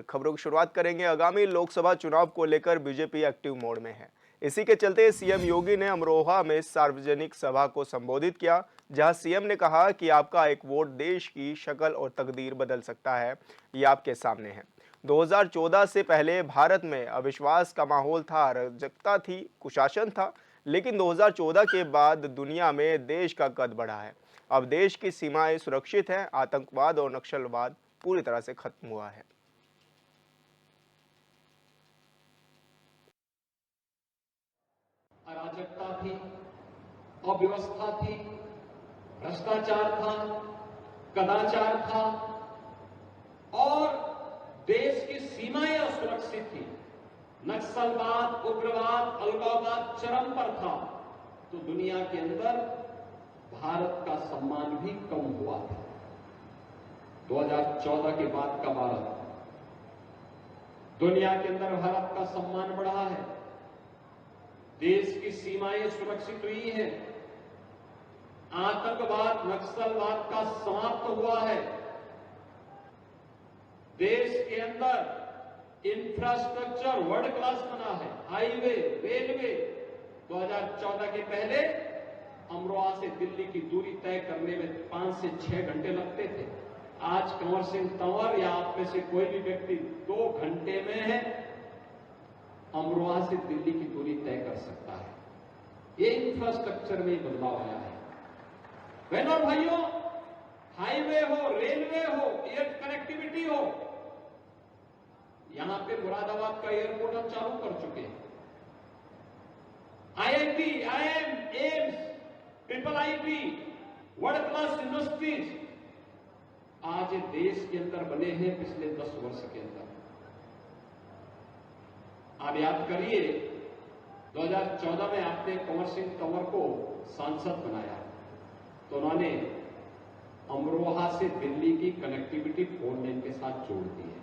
खबरों की शुरुआत करेंगे। आगामी लोकसभा चुनाव को लेकर बीजेपी एक्टिव मोड में है। इसी के चलते सीएम योगी ने अमरोहा में सार्वजनिक सभा को संबोधित किया, जहां सीएम ने कहा कि आपका एक वोट देश की शक्ल और तकदीर बदल सकता है। ये आपके सामने है। 2014 से पहले भारत में अविश्वास का माहौल था, अराजकता थी, कुशासन था, लेकिन 2014 के बाद दुनिया में देश का कद बढ़ा है। अब देश की सीमाएं सुरक्षित हैं, आतंकवाद और नक्सलवाद पूरी तरह से खत्म हुआ है। अराजकता थी, अव्यवस्था थी, भ्रष्टाचार था, कदाचार था और देश की सीमाएं असुरक्षित थी। नक्सलवाद, उग्रवाद, अलगाववाद चरम पर था। तो दुनिया के अंदर भारत का सम्मान भी कम हुआ था। 2014 के बाद का भारत, दुनिया के अंदर भारत का सम्मान बढ़ा है। देश की सीमाएं सुरक्षित हुई हैं। आतंकवाद, नक्सलवाद का समाप्त हुआ है। देश के अंदर इंफ्रास्ट्रक्चर वर्ल्ड क्लास बना है। हाईवे, रेलवे 2014 के पहले अमरोहा से दिल्ली की दूरी तय करने में 5 से 6 घंटे लगते थे। आज कंवर सिंह तंवर या आप में से कोई भी व्यक्ति 2 घंटे में है अमरोहा से दिल्ली की दूरी तय कर सकता है। ये इंफ्रास्ट्रक्चर में बदलाव आया है। बहनों और भाइयों, हाईवे हो, रेलवे हो, एयर कनेक्टिविटी हो, यहां पे मुरादाबाद का एयरपोर्ट हम चालू कर चुके हैं। IIT, IIM, AIIMS, triple IT, world class universities आज देश के अंदर बने हैं पिछले 10 वर्ष के अंदर। आप याद करिए 2014 में आपने कंवर सिंह तंवर को सांसद बनाया तो उन्होंने अमरोहा से दिल्ली की कनेक्टिविटी 4 लेन के साथ जोड़ दी है।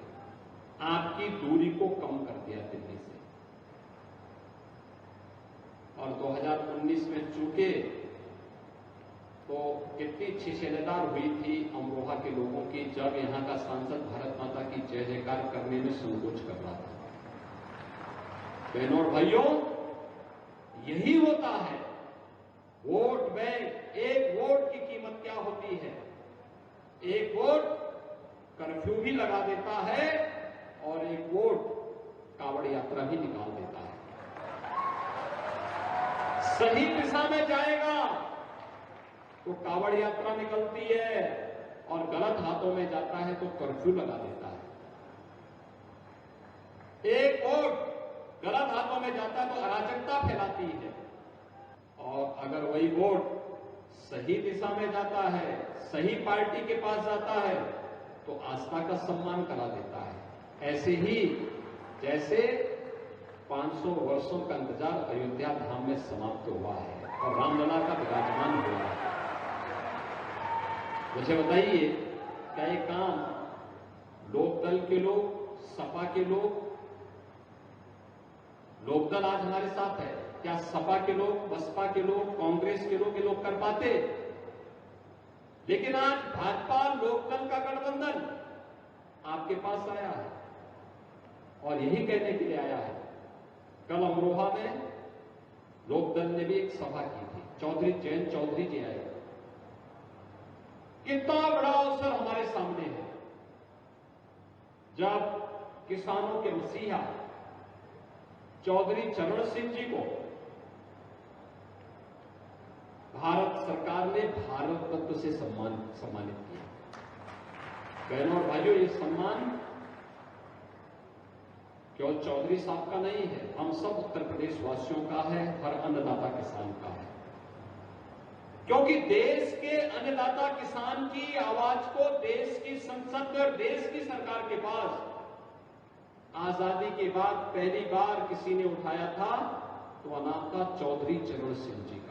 आपकी दूरी को कम कर दिया दिल्ली से। और 2019 में चूंकि तो कितनी अच्छी सेनेदार हुई थी अमरोहा के लोगों की जब यहां का सांसद भारत माता की जय जयकार करने में संकोच कर रहा था। बहनों और भाइयों, यही होता है वोट बैंक। एक वोट की कीमत क्या होती है? एक वोट कर्फ्यू भी लगा देता है और एक वोट कावड़ यात्रा भी निकाल देता है। सही दिशा में जाएगा तो कावड़ यात्रा निकलती है और गलत हाथों में जाता है तो कर्फ्यू लगा देता है। एक वोट गलत हाथों में जाता है तो अराजकता फैलाती है और अगर वही वोट सही दिशा में जाता है, सही पार्टी के पास जाता है तो आस्था का सम्मान करा देता है। ऐसे ही जैसे 500 वर्षों का इंतजार अयोध्या धाम में समाप्त हुआ है और रामलला का विराजमान हुआ है। मुझे बताइए, क्या ये काम लोकदल के लोग, सपा के लोग, लोकदल आज हमारे साथ है, क्या सपा के लोग, बसपा के लोग, कांग्रेस के लोग ये लोग कर पाते? लेकिन आज भाजपा लोकदल का गठबंधन आपके पास आया है और यही कहने के लिए आया है। कल अमरोहा में लोकदल ने भी एक सभा की थी। चौधरी जयंत चौधरी जी आए। कितना बड़ा अवसर हमारे सामने है जब किसानों के मसीहा चौधरी चरण सिंह जी को भारत सरकार ने भारत रत्न से सम्मानित किया। बहनों और भाइयों, ये सम्मान केवल चौधरी साहब का नहीं है, हम सब उत्तर प्रदेश वासियों का है, हर अन्नदाता किसान का है। क्योंकि देश के अन्नदाता किसान की आवाज को देश की संसद और देश की सरकार के पास आजादी के बाद पहली बार किसी ने उठाया था तो नाम था चौधरी चरण सिंह जी।